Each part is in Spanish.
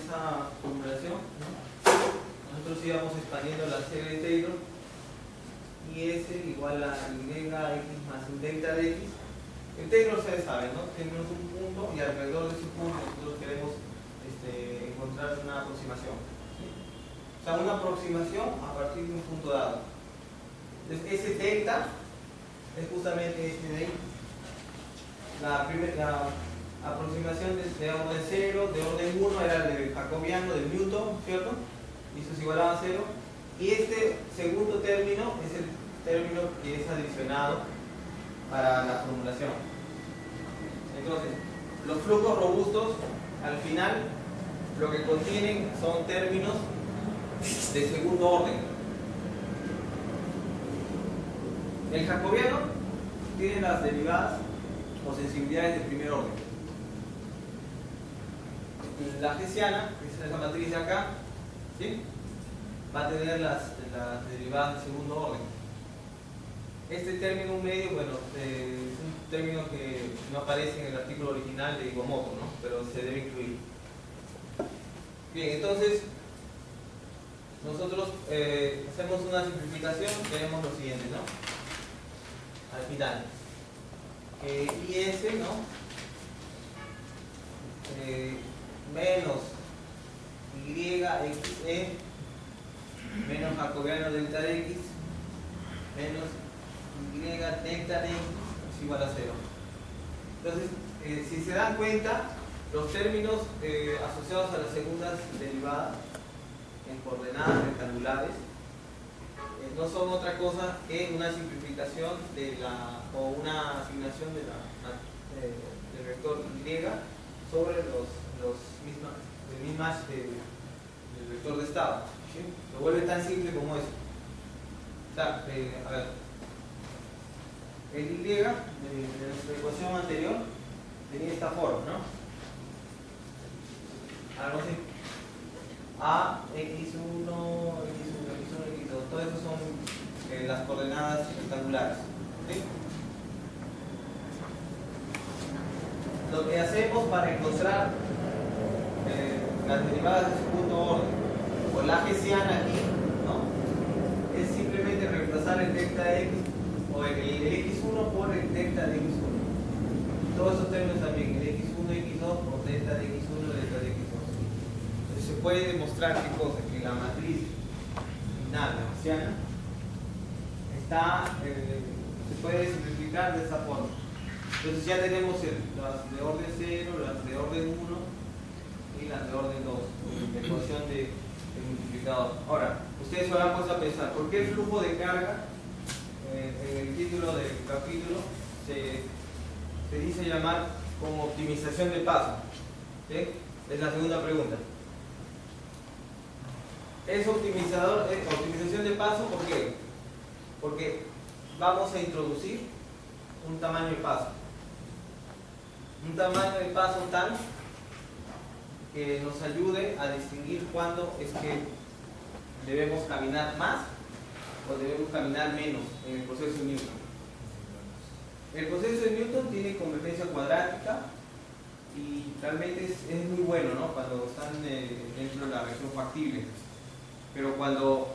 esa formulación, ¿no? Nosotros íbamos expandiendo la serie de Taylor y S igual a YX más un delta de X. El Taylor se sabe, ¿no? Tenemos un punto y alrededor de ese punto nosotros queremos encontrar una aproximación, ¿sí? O sea, una aproximación a partir de un punto dado. Entonces, ese delta es justamente este de ahí. La aproximación de orden 0, de orden 1 era el de jacobiano, del Newton, ¿cierto? Y eso es igual a 0. Y este segundo término es el término que es adicionado para la formulación. Entonces, los flujos robustos, al final, lo que contienen son términos de segundo orden. El jacobiano tiene las derivadas o sensibilidades de primer orden. La hessiana, que es esa matriz de acá, ¿sí?, va a tener las derivadas de segundo orden. Este término medio, bueno, es un término que no aparece en el artículo original de Iwamoto, ¿no?, pero se debe incluir. Bien, entonces nosotros hacemos una simplificación, tenemos lo siguiente, ¿no? Al final, IS, ¿no?, menos YXE menos jacobiano delta de X menos Y delta de X es igual a 0. Entonces, si se dan cuenta, los términos asociados a las segundas derivadas en coordenadas rectangulares no son otra cosa que una simplificación o una asignación del vector Y sobre el mismatch del vector de estado, ¿sí? Lo vuelve tan simple como eso. O sea, a ver, el Y de nuestra ecuación anterior tenía esta forma, ¿no? Algo así. A, X1, X1, X1, X2, todo eso son las coordenadas rectangulares, ¿sí? Lo que hacemos para encontrar las derivadas de segundo orden o la hessiana aquí, ¿no?, es simplemente reemplazar el delta de X o el X1 por el delta de X1. Todos esos términos también, el X1, X2 por delta de X1, delta de X2. Entonces se puede demostrar qué cosa, que la matriz final, la hessiana, se puede simplificar de esa forma. Entonces ya tenemos las de orden 0, las de orden 1 y las de orden 2, la ecuación de multiplicador. Ahora, ustedes se habrán puesto a pensar, ¿por qué el flujo de carga en el título del capítulo se dice llamar como optimización de paso? ¿Sí? Es la segunda pregunta. Es optimización de paso, ¿por qué? Porque vamos a introducir un tamaño de paso. Un tamaño de paso tal que nos ayude a distinguir cuándo es que debemos caminar más o debemos caminar menos en el proceso de Newton. El proceso de Newton tiene convergencia cuadrática y realmente es muy bueno, ¿no?, cuando están dentro de la región factible. Pero cuando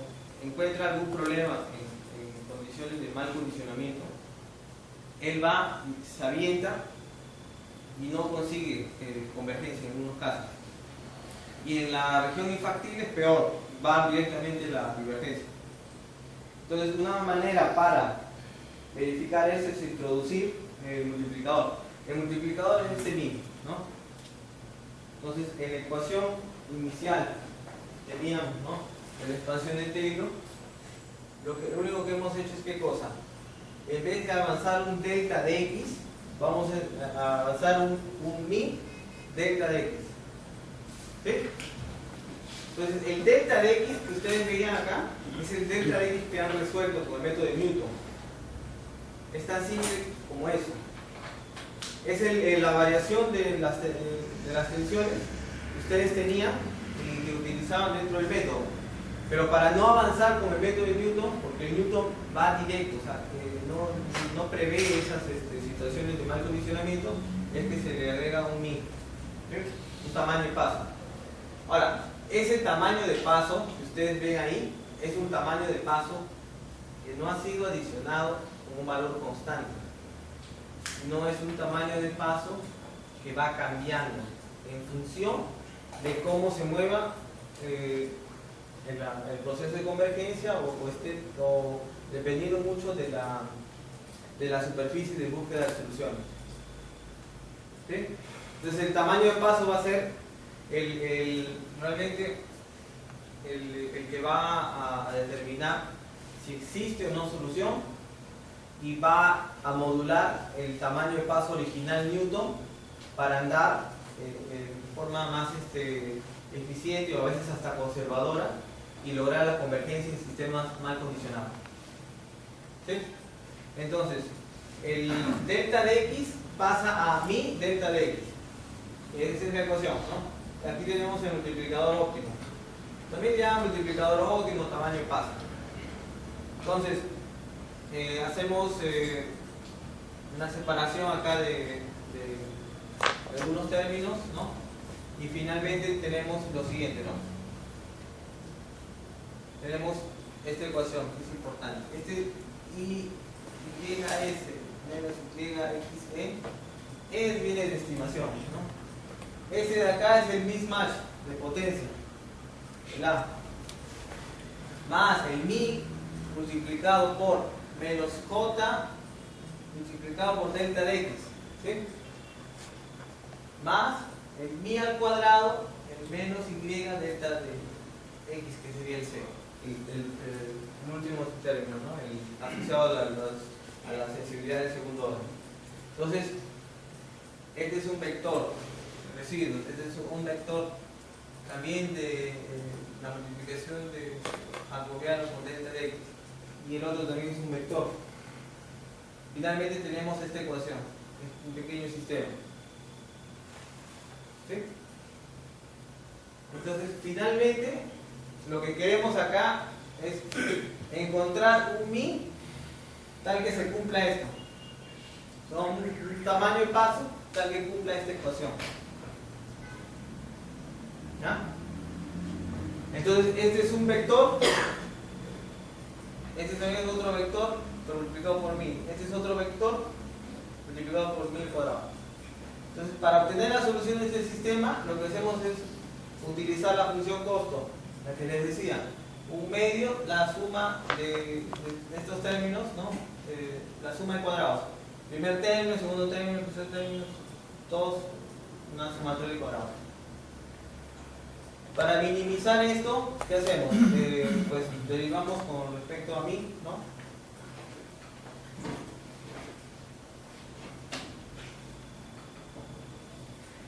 encuentra algún problema en condiciones de mal condicionamiento, él se avienta y no consigue convergencia en algunos casos. Y en la región infactible es peor, va directamente la divergencia. Entonces, una manera para verificar eso es introducir el multiplicador. El multiplicador es este mismo, ¿no? Entonces, en la ecuación inicial teníamos, ¿no?, la expansión de Taylor. Lo único que hemos hecho es ¿qué cosa? En vez de avanzar un delta de X, vamos a avanzar un mi delta de X. ¿Sí? Entonces, el delta de X que ustedes veían acá es el delta de X que han resuelto con el método de Newton. Es tan simple como eso. Es la variación de las tensiones que ustedes tenían y que utilizaban dentro del método. Pero para no avanzar con el método de Newton, porque el Newton va directo, o sea, no prevé esas situaciones de mal condicionamiento, es que se le agrega un mi, ¿sí?, un tamaño de paso. Ahora, ese tamaño de paso que ustedes ven ahí es un tamaño de paso que no ha sido adicionado con un valor constante. No es un tamaño de paso que va cambiando en función de cómo se mueva el proceso de convergencia o dependiendo mucho de la superficie de búsqueda de soluciones. ¿Sí? Entonces el tamaño de paso va a ser realmente el que va a determinar si existe o no solución, y va a modular el tamaño de paso original Newton para andar de forma más eficiente o a veces hasta conservadora y lograr la convergencia en sistemas mal condicionados. ¿Sí? Entonces, el delta de x pasa a mi delta de x. Esa es la ecuación, ¿no? Aquí tenemos el multiplicador óptimo. También ya multiplicador óptimo, tamaño de paso. Entonces, hacemos una separación acá de algunos términos, ¿no? Y finalmente tenemos lo siguiente, ¿no? Tenemos esta ecuación, que es importante. Este y YS menos YXE viene de estimación, ¿no? Este de acá es el mismatch de potencia, el A, más el mi multiplicado por menos J multiplicado por delta de X, ¿sí? Más el mi al cuadrado, el menos Y delta de X, que sería el C, el último término, ¿no? El asociado a la sensibilidad del segundo orden. Entonces, este es un vector residuo, este es un vector también de la multiplicación de jacobiano con delta de X, y el otro también es un vector. Finalmente tenemos esta ecuación, es un pequeño sistema. ¿Sí? Entonces, finalmente, lo que queremos acá es encontrar un mi tal que se cumpla esto. Son un tamaño de paso tal que cumpla esta ecuación. ¿Ya? Entonces, este es un vector. Este también es otro vector, pero multiplicado por 1000. Este es otro vector, multiplicado por 1000 cuadrado. Entonces, para obtener la solución de este sistema, lo que hacemos es utilizar la función costo, la que les decía. Un medio, la suma de estos términos, ¿no? La suma de cuadrados. Primer término, segundo término, tercer término, todos una sumatoria de cuadrados. Para minimizar esto, ¿qué hacemos? Pues derivamos con respecto a mí, ¿no?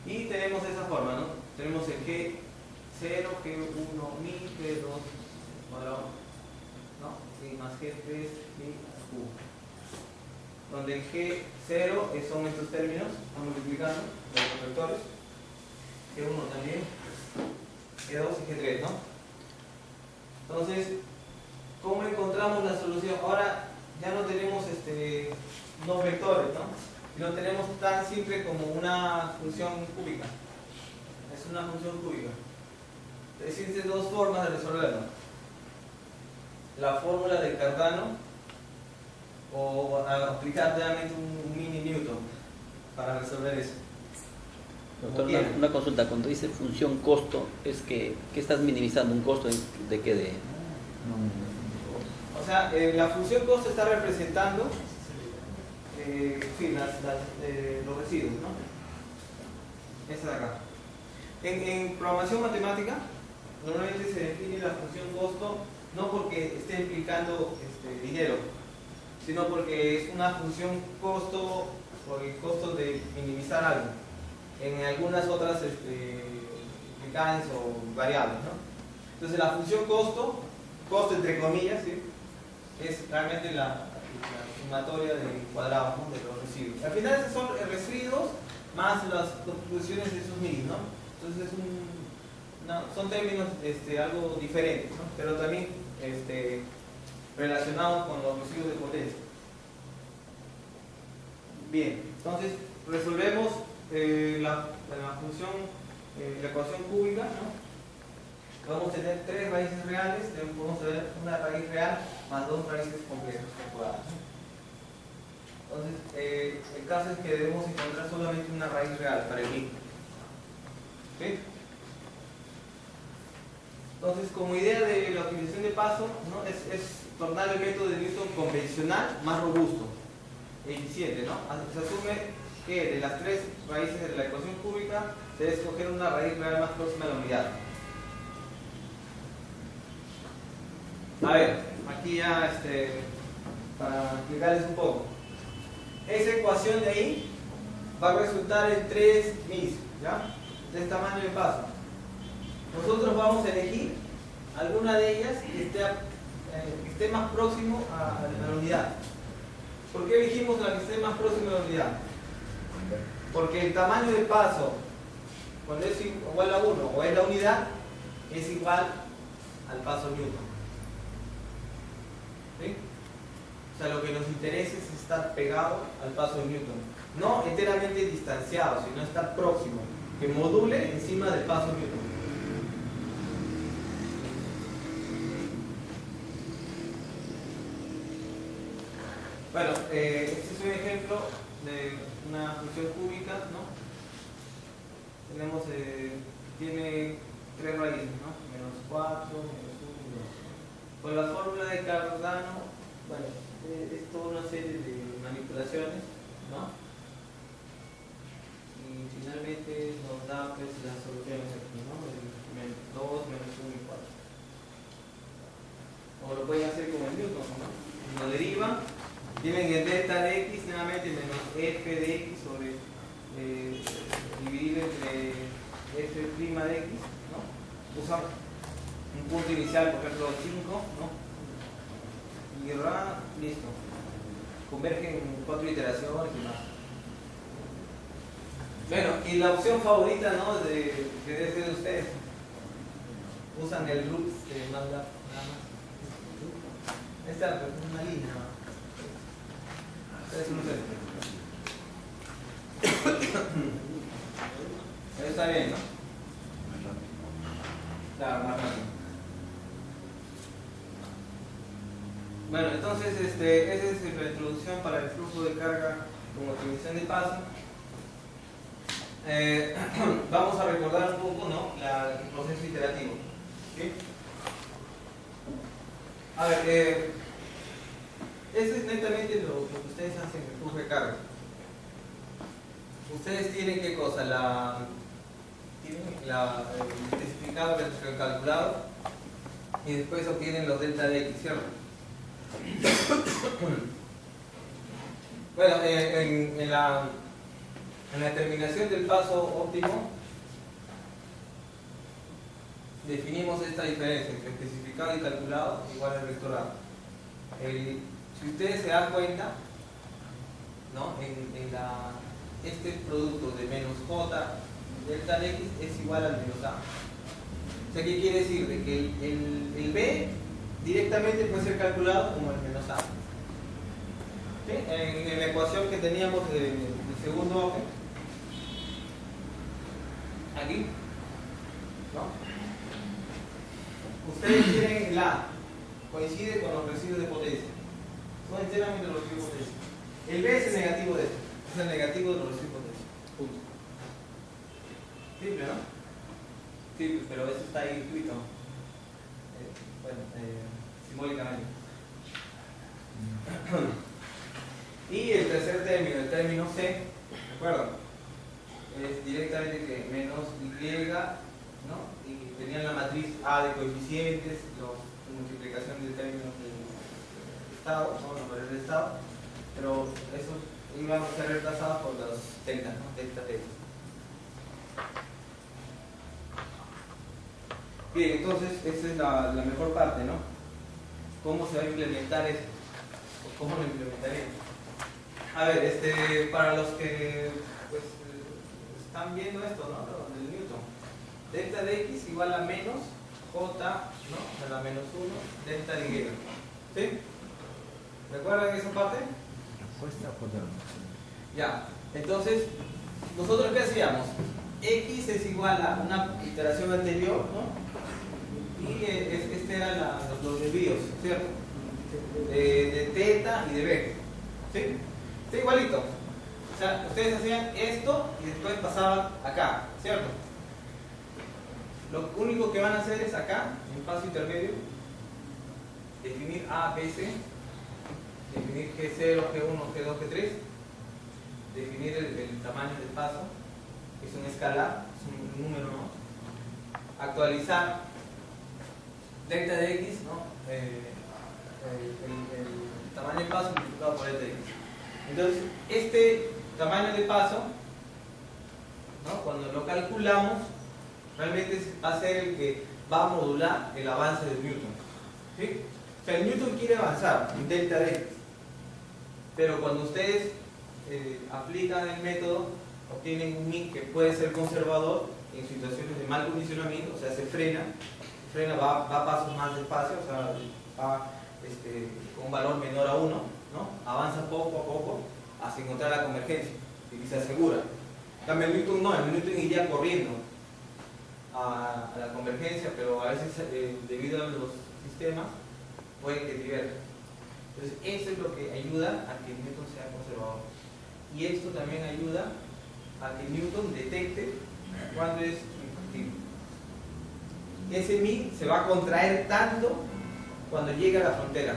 Y tenemos esa forma, ¿no? Tenemos el G0, G1, mi, G2, cuadrado, ¿no? Y más G3, mi, Q. Donde el G0 son estos términos, estamos multiplicando los vectores. G1 también. G2 y G3, ¿no? Entonces, ¿cómo encontramos la solución? Ahora ya no tenemos dos vectores, ¿no? Y lo tenemos tan simple como una función cúbica. Es una función cúbica. Existen dos formas de resolverlo. La fórmula de Cardano o aplicar realmente un mini Newton para resolver eso. Doctor, una consulta. Cuando dice función costo, es que estás minimizando un costo de qué de. O sea, la función costo está representando sí, los residuos, ¿no? Esta de acá. En programación matemática, normalmente se define la función costo no porque esté implicando dinero, sino porque es una función costo por el costo de minimizar algo. En algunas otras implicancias o variables, ¿no? Entonces la función costo entre comillas, ¿sí? Es realmente la sumatoria de cuadrados, ¿no? De los residuos. Al final esos son residuos más las contribuciones de esos mil, ¿no? Entonces son términos algo diferentes, ¿no? Pero también relacionados con los residuos de potencia. Bien, entonces resolvemos la función, la ecuación cúbica, ¿no? vamos a tener 3 raíces reales, podemos tener una raíz real más 2 raíces complejas cuadradas. Entonces, el caso es que debemos encontrar solamente una raíz real para el mismo. ¿Sí? Entonces, como idea de la utilización de paso, ¿no? es tornar el método de Newton convencional más robusto, eficiente, ¿no? Se asume que de las 3 raíces de la ecuación cúbica se debe escoger una raíz real más próxima a la unidad. A ver, aquí ya para explicarles un poco. Esa ecuación de ahí va a resultar en 3 mis, ¿ya? Del tamaño de paso. Nosotros vamos a elegir alguna de ellas que esté más próximo a la unidad. ¿Por qué elegimos la que esté más próxima a la unidad? Porque el tamaño de paso, cuando es igual a 1 o es la unidad, es igual al paso Newton. ¿Sí? O sea, lo que nos interesa es estar pegado al paso de Newton. No enteramente distanciado, sino estar próximo, que module encima del paso Newton. Bueno, este es un ejemplo de una función cúbica, ¿no? Tenemos, tiene 3 raíces, ¿no? Menos 4, menos 1 y 2. Con la fórmula de Cardano, bueno, es toda una serie de manipulaciones, ¿no? Y finalmente nos da pues las soluciones aquí, ¿no? Menos 2, menos 1 y 4. O lo pueden hacer como en Newton, ¿no? Lo derivan. Tienen el delta de x nuevamente menos f de x sobre dividido entre f' de x, ¿no? Usan un punto inicial, por ejemplo 5, ¿no? Y listo. Convergen en 4 iteraciones y más. Bueno, y la opción favorita, ¿no? Que debe ser de ustedes. Usan el loop de MATLAB nada más. Esta es una línea, ¿no? Eso no sé. Eso está bien, ¿no? Claro, más rápido. Bueno, entonces esa es la introducción para el flujo de carga con optimización de paso. Vamos a recordar un poco, ¿no? El proceso iterativo. ¿Sí? A ver, eso es netamente lo que ustedes hacen en el flujo de carga. Ustedes tienen qué cosa, tienen el especificado, el calculado, y después obtienen los delta de x, ¿cierto? Bueno, en la terminación del paso óptimo definimos esta diferencia entre especificado y calculado igual al vectorado. Si ustedes se dan cuenta, ¿no? Este producto de menos j delta de x es igual al menos a. O sea, ¿qué quiere decir? De que el b directamente puede ser calculado como el menos a. ¿Sí? En la ecuación que teníamos de segundo orden, aquí, ¿no? Ustedes tienen el a, coincide con los residuos de potencia. Son enteramente los residuos de potencia. El b es el negativo de esto, es el negativo de los residuos de potencia. Punto. Simple, ¿no? Simple, pero eso está ahí escrito. Simbólicamente. Y el tercer término, el término c, ¿de acuerdo? Es directamente que menos y, ¿no? Y tenían la matriz A de coeficientes, la multiplicación de términos del estado, ¿no? Los valores del estado, pero eso iba a ser reemplazado por los delta, ¿no? Delta T. Bien, entonces esa es la mejor parte, ¿no? ¿Cómo se va a implementar esto? ¿O cómo lo implementaremos? A ver, para los que pues, están viendo esto, ¿no? Lo del Newton. Delta de x igual a menos j, ¿no? A la menos 1, delta de y. ¿Sí? ¿Recuerdan esa parte? Respuesta por la Ya. Entonces, ¿nosotros qué hacíamos? X es igual a una iteración anterior, ¿no? Y este eran los desvíos, ¿cierto? De teta y de B. ¿Sí? Está igualito. O sea, ustedes hacían esto y después pasaban acá, ¿cierto? Lo único que van a hacer es acá, en paso intermedio, definir A, B, C, definir G0, G1, G2, G3, definir el tamaño del paso, que es un escalar, es un número, ¿no? Actualizar delta de X, ¿no? El tamaño del paso multiplicado por delta de X. Entonces, este tamaño de paso, ¿no? Cuando lo calculamos, realmente va a ser el que va a modular el avance de Newton. ¿Sí? O sea, el Newton quiere avanzar en delta de X, pero cuando ustedes aplican el método, obtienen un MIN que puede ser conservador en situaciones de mal condicionamiento, o sea, se frena, va a pasos más despacio, o sea, va con un valor menor a 1, ¿no? Avanza poco a poco hasta encontrar la convergencia y se asegura. En cambio, el Newton no, el Newton iría corriendo a la convergencia, pero a veces debido a los sistemas puede que diverja. Entonces eso es lo que ayuda a que Newton sea conservador, y esto también ayuda a que Newton detecte cuando es infactible. Ese MI se va a contraer tanto cuando llegue a la frontera.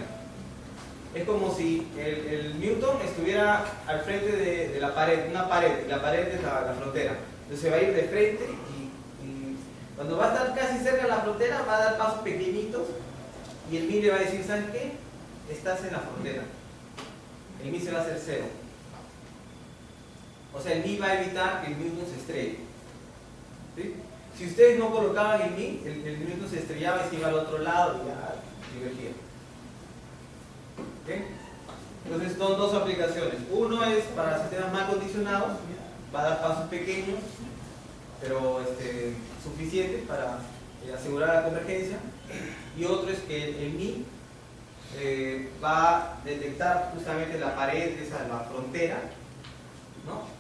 Es como si el Newton estuviera al frente de la pared, una pared, y la pared es la frontera. Entonces se va a ir de frente y cuando va a estar casi cerca de la frontera va a dar pasos pequeñitos y el MI le va a decir, ¿sabes qué? Estás en la frontera. El MI se va a hacer 0. O sea, el MI va a evitar que el Newton se estrelle. ¿Sí? Si ustedes no colocaban el MI, el Newton se estrellaba y se iba al otro lado y ya divergía. ¿Okay? Entonces son dos aplicaciones. Uno es para sistemas mal condicionados, va a dar pasos pequeños, pero suficientes para asegurar la convergencia. Y otro es que el MI va a detectar justamente la pared, la frontera, ¿no?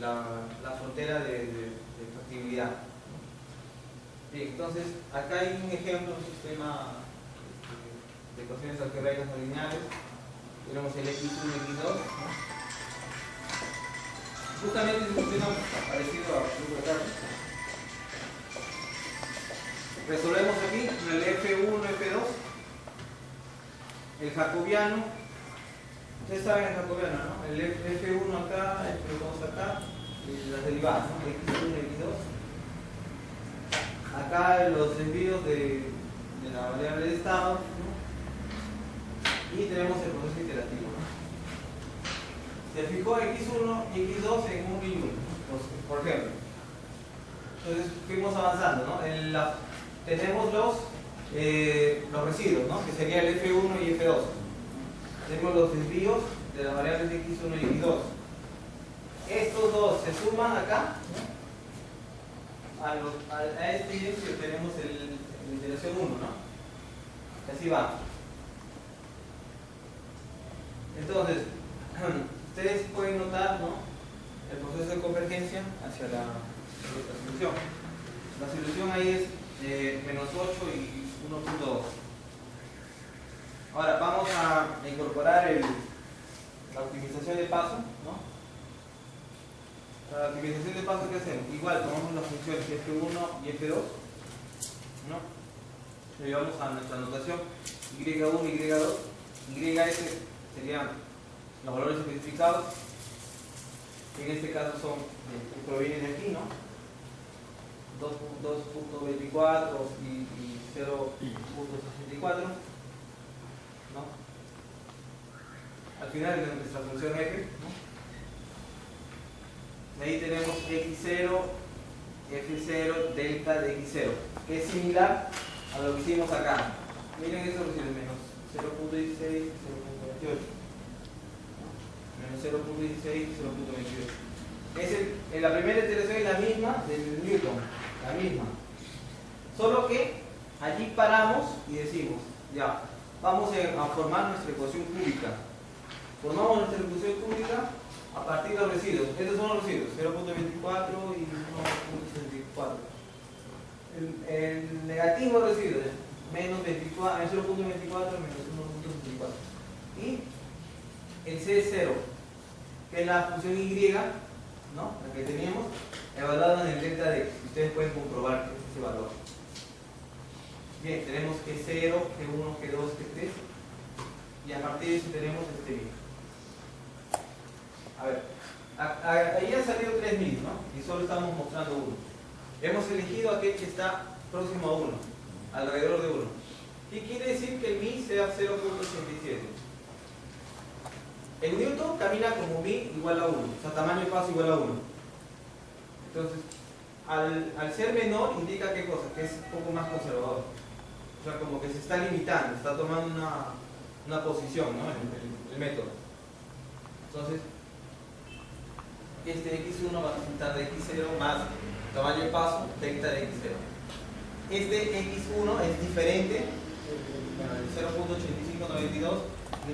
La frontera de factibilidad. Bien, entonces acá hay un ejemplo de un sistema de ecuaciones algebraicas no lineales. Tenemos el x1 y x2, ¿no? Justamente es un sistema parecido a flujo de carga. Resolvemos aquí el F1, F2, el jacobiano. Ustedes saben el jacobiano, ¿no? El F1 acá, el F2 acá, y las derivadas, ¿no? X1 y X2. Acá los desvíos de la variable de estado, ¿no? Y tenemos el proceso iterativo, ¿no? Se fijó X1 y X2 en 1 y 1, por ejemplo. Entonces fuimos avanzando, ¿no? Tenemos los residuos, ¿no? Que sería el F1 y F2. Tenemos los desvíos de las variables de X1 y X2. Estos dos se suman acá, ¿no? A este y este tenemos la iteración 1, ¿no? Así va. Entonces, ustedes pueden notar, ¿no? El proceso de convergencia hacia la solución. La solución ahí es menos 8 y 1.2. Ahora vamos a incorporar la optimización de paso, ¿no? Para la optimización de paso, ¿qué hacemos? Igual tomamos las funciones F1 y F2, ¿no? Lo llevamos a nuestra notación Y1 y Y2. YS serían los valores especificados, que en este caso que provienen de aquí, ¿no? 2.24 y 0.64, ¿no? Al final de nuestra función f, ¿no? Ahí tenemos x0, f0, delta de x0, que es similar a lo que hicimos acá. Miren estos residuos, menos 0.16, 0.28, menos 0.16 y 0.28. La primera iteración es la misma del Newton, la misma. Solo que allí paramos y decimos, ya, vamos a formar nuestra ecuación cúbica. Formamos nuestra ecuación cúbica a partir de los residuos. Estos son los residuos, 0.24 y 1.64. el negativo residuo es menos 24, 0.24 menos 1.24. Y el C es 0, que es la función Y, ¿no? La que teníamos, evaluada en el delta de X. Ustedes pueden comprobar que es ese valor. Bien, tenemos que 0, que 1, que 2, que 3. Y a partir de eso tenemos este mismo. A ver, ahí han salido 3 mil, ¿no? Y solo estamos mostrando uno. Hemos elegido aquel que está próximo a 1, alrededor de 1. ¿Qué quiere decir que el mi sea 0.87? El Newton camina como mi igual a 1, o sea, tamaño de paso igual a 1. Entonces, al ser menor indica qué cosa, que es un poco más conservador. O sea, como que se está limitando, está tomando una posición, ¿no? El método. Entonces, este x1 va a resultar de x0 más tamaño de paso delta de x0. Este x1 es diferente, bueno, el 0.8592 y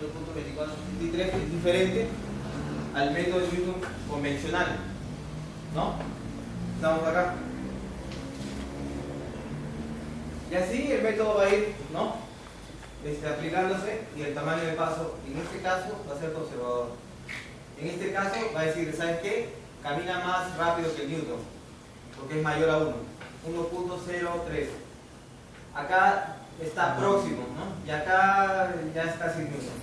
1.2463 es diferente al método de Newton convencional, ¿no? Estamos acá. Y así el método va a ir, ¿no? Aplicándose, y el tamaño de paso en este caso va a ser conservador. En este caso va a decir, ¿sabes qué? Camina más rápido que el Newton, porque es mayor a 1, 1.03. Acá está próximo, ¿no? Y acá ya es casi Newton.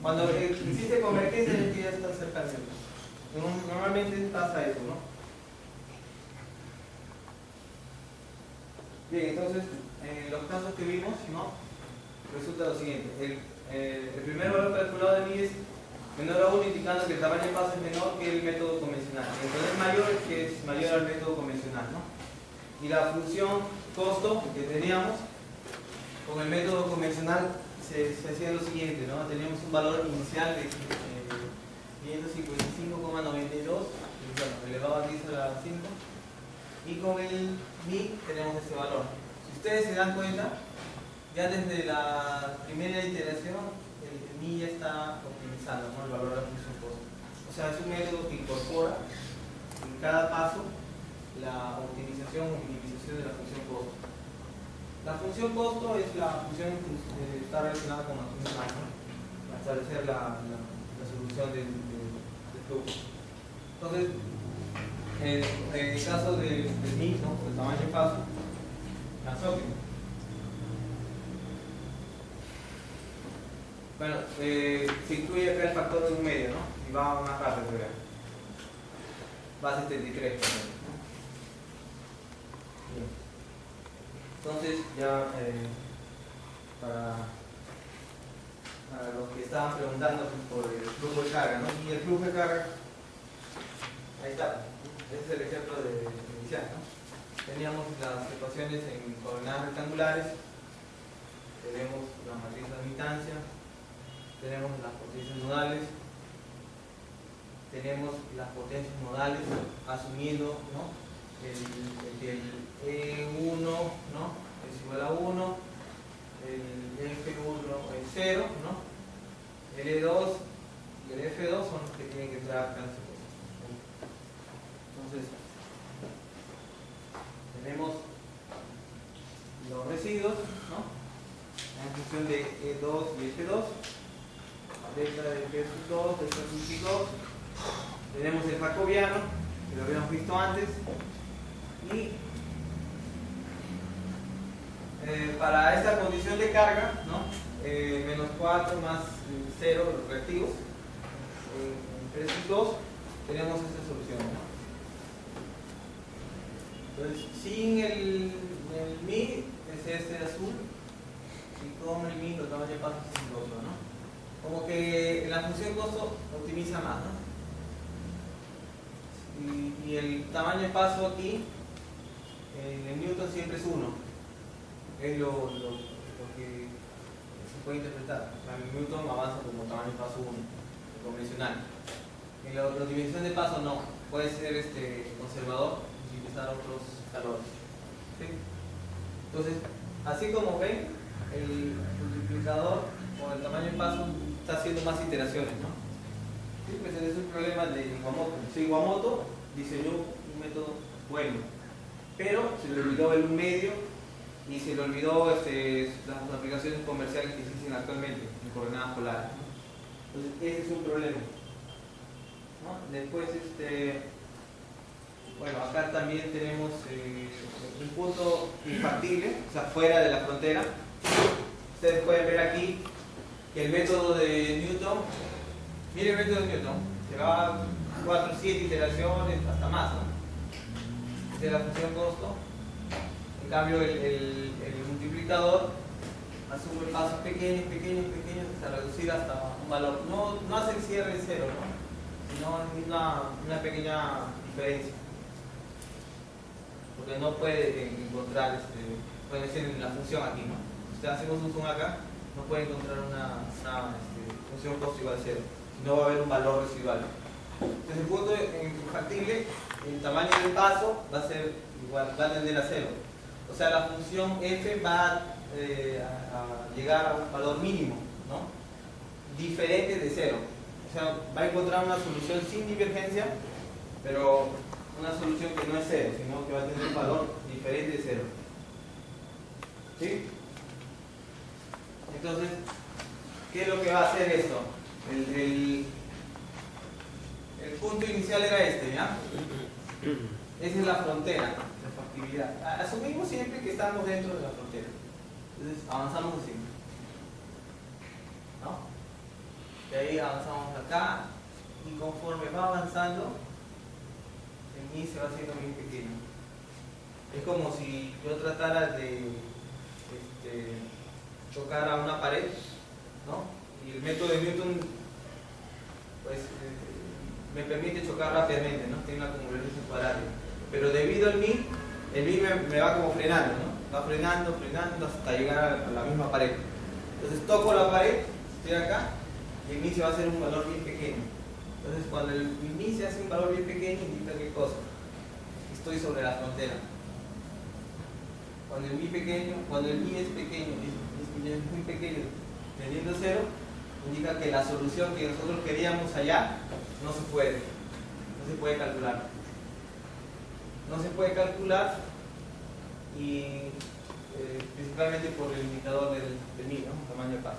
Cuando hiciste convergencia es que ya está cerca de Newton. Normalmente pasa eso, ¿no? Bien, entonces, los casos que vimos, ¿no? Resulta lo siguiente. El primer valor calculado de mi es menor a 1, indicando que el tamaño de paso es menor que el método convencional. Entonces es mayor que es mayor al método convencional, ¿no? Y la función costo que teníamos con el método convencional se hacía lo siguiente, ¿no? Teníamos un valor inicial de 555,92, bueno, elevado a 10 a la 5, y con el mi tenemos ese valor. Si ustedes se dan cuenta, ya desde la primera iteración el mi ya está optimizando, ¿no? El valor de la función costo. O sea, es un método que incorpora en cada paso la optimización o minimización de la función costo. La función costo es la función que está relacionada con la función máxima, para establecer la solución del flujo. Entonces, en el caso del mi, ¿no? El tamaño de paso, más óptimo. Bueno, se incluye acá el factor de un medio, ¿no? Y va más rápido, ¿verdad? Va a 73, por ejemplo. Entonces, ya para los que estaban preguntando por el flujo de carga, ¿no? Y el flujo de carga, ahí está. Ese es el ejemplo de inicial, ¿no? Teníamos las ecuaciones en coordenadas rectangulares, tenemos la matriz de admitancia, tenemos las potencias nodales, tenemos las potencias nodales asumiendo, ¿no? que el E1, ¿no? Es igual a 1, el F1 es 0, ¿no? El E2 y el F2 son los que tienen que entrar acá. Entonces, tenemos los residuos, ¿no? En función de E2 y F2, delta de F2, delta de F2, tenemos el jacobiano, que lo habíamos visto antes, y para esta condición de carga, ¿no? Menos 4 más 0 los reactivos, en 3 y 2, tenemos esta solución, ¿no? Entonces, sin el mi es este azul, y con el mi los tamaños de paso es el otro, ¿no? Como que la función costo optimiza más, ¿no? Y el tamaño de paso aquí, en Newton siempre es 1. Es lo que se puede interpretar. O sea, en Newton avanza como tamaño de paso 1, el convencional. En la dimensión de paso no, puede ser conservador y utilizar otros calores. ¿Sí? Entonces, así como ven, el multiplicador o el tamaño de paso está haciendo más iteraciones, ¿no? Sí, pues ese es un problema de Iwamoto. Sí, Iwamoto diseñó un método bueno, pero se le olvidó el 1 medio y se le olvidó las aplicaciones comerciales que existen actualmente en coordenadas polares, ¿no? Entonces ese es un problema, ¿no? Después bueno, acá también tenemos un punto infactible, o sea, fuera de la frontera. Ustedes pueden ver aquí que el método de Newton, miren el método de Newton, llevaba 4 o 7 iteraciones, hasta más, ¿no? De la función costo. En cambio, el multiplicador asume pasos pequeños hasta reducir hasta un valor. No hace el cierre en cero, ¿no? Sino es una pequeña diferencia. Porque no puede encontrar, puede ser en la función aquí, ¿no? Si hacemos un zoom acá, no puede encontrar una función costo igual a cero. No va a haber un valor residual. Desde el punto infactible, el tamaño del paso va a ser igual, va a tender a cero. O sea, la función f va a llegar a un valor mínimo, ¿no? Diferente de cero. O sea, va a encontrar una solución sin divergencia, pero una solución que no es cero, sino que va a tener un valor diferente de cero. ¿Sí? Entonces, ¿qué es lo que va a hacer esto? El punto inicial era ¿ya? Esa es la frontera de factibilidad. Asumimos siempre que estamos dentro de la frontera. Entonces, avanzamos así, ¿no? De ahí avanzamos acá y conforme va avanzando, el I se va haciendo bien pequeño. Es como si yo tratara de chocar a una pared, ¿no? Y el método de Newton, pues, me permite chocar rápidamente, ¿no? Tiene una convergencia cuadrada. Pero debido al mi, el mi me va como frenando, ¿no? Va frenando hasta llegar a la misma pared. Entonces toco la pared, estoy acá, y el mi se va a hacer un valor bien pequeño. Entonces cuando el mi se hace un valor bien pequeño, indica qué cosa. Estoy sobre la frontera. Cuando el mi es pequeño, es muy pequeño, tendiendo a cero, indica que la solución que nosotros queríamos allá no se puede calcular. No se puede calcular y principalmente por el indicador del mi, ¿no? Tamaño de paso.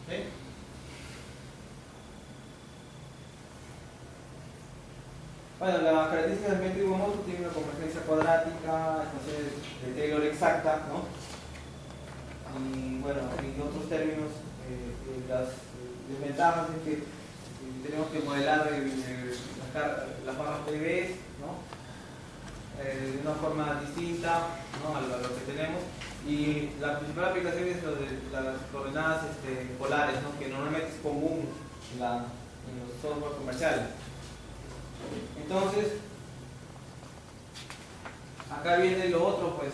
¿Sí? Bueno, las características del método Iwamoto tienen una convergencia cuadrática, ecuaciones de Taylor exacta, ¿no? Y bueno, en otros términos, las desventajas es que tenemos que modelar las barras PBs, ¿no? De una forma distinta, ¿no? a lo que tenemos. Y la principal aplicación es lo de las coordenadas polares, ¿no? Que normalmente es común en los software comerciales. Entonces, acá viene lo otro, pues,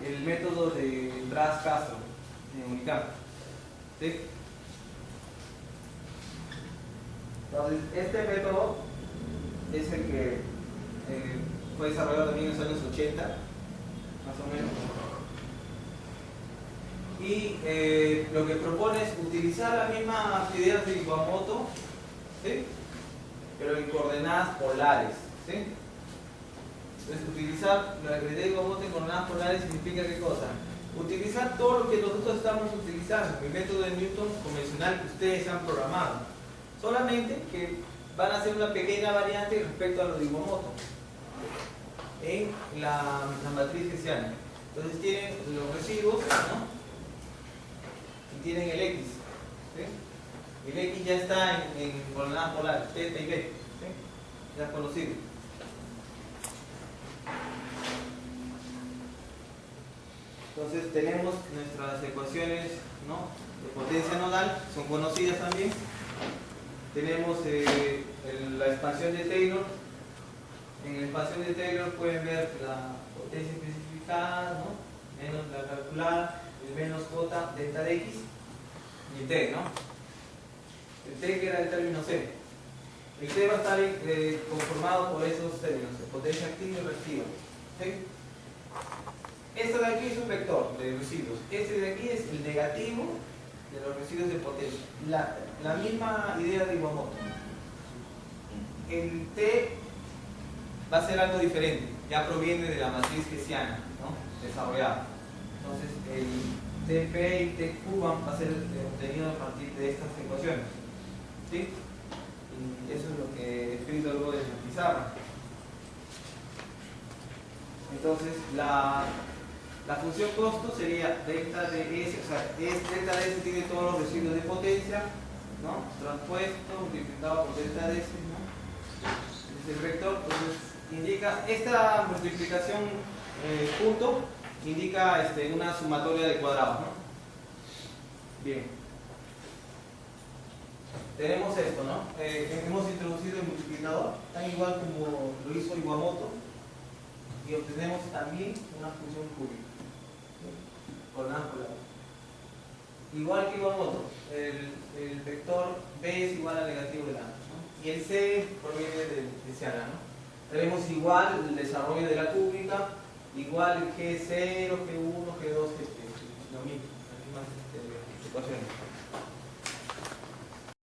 el método de Braz-Castro en Unicamp. ¿Sí? Entonces, este método es el que fue desarrollado también en los años 80, más o menos. Y lo que propone es utilizar las mismas ideas de Iwamoto, ¿sí? Pero en coordenadas polares. ¿Sí? Entonces, utilizar la idea de Iwamoto en coordenadas polares significa ¿qué cosa? Utilizar todo lo que nosotros estamos utilizando, el método de Newton convencional que ustedes han programado. Solamente que van a hacer una pequeña variante respecto a lo de Iwamoto en la matriz hessiana. Entonces tienen los residuos, ¿no? Y tienen el X. ¿Sí? El X ya está en coordenadas polares, θ y B. ¿Sí? Ya es conocido. Entonces tenemos nuestras ecuaciones, ¿no? De potencia nodal, son conocidas también. Tenemos la expansión de Taylor. En la expansión de Taylor pueden ver la potencia especificada, ¿no? Menos la calculada, el menos j delta de x y el t, ¿no? El t que era el término c. El t va a estar conformado por esos términos, potencia activa y reactiva. ¿Sí? Esto de aquí es un vector de residuos. Este de aquí es el negativo de los residuos de potencia. La misma idea de Iwamoto. El T va a ser algo diferente, ya proviene de la matriz hessiana, ¿no? Desarrollada. Entonces el TP y TQ va a ser obtenido a partir de estas ecuaciones, ¿sí? Y eso es lo que he escrito luego de la pizarra. Entonces la función costo sería delta de S, o sea, delta de S tiene todos los residuos de potencia, ¿no? Transpuesto, multiplicado por delta de S, ¿no? Es el vector, entonces indica, esta multiplicación punto, indica una sumatoria de cuadrados, ¿no? Bien. Tenemos esto, ¿no? Hemos introducido el multiplicador, tan igual como lo hizo Iwamoto, y obtenemos también una función cúbica. Coordenadas polares. Igual que Iwamoto, el vector B es igual al negativo del A, ¿no? Y el C proviene de Hessiana, ¿no? Tenemos igual el desarrollo de la cúbica, igual el G0, G1, G2, G3, lo mismo, las mismas ecuaciones.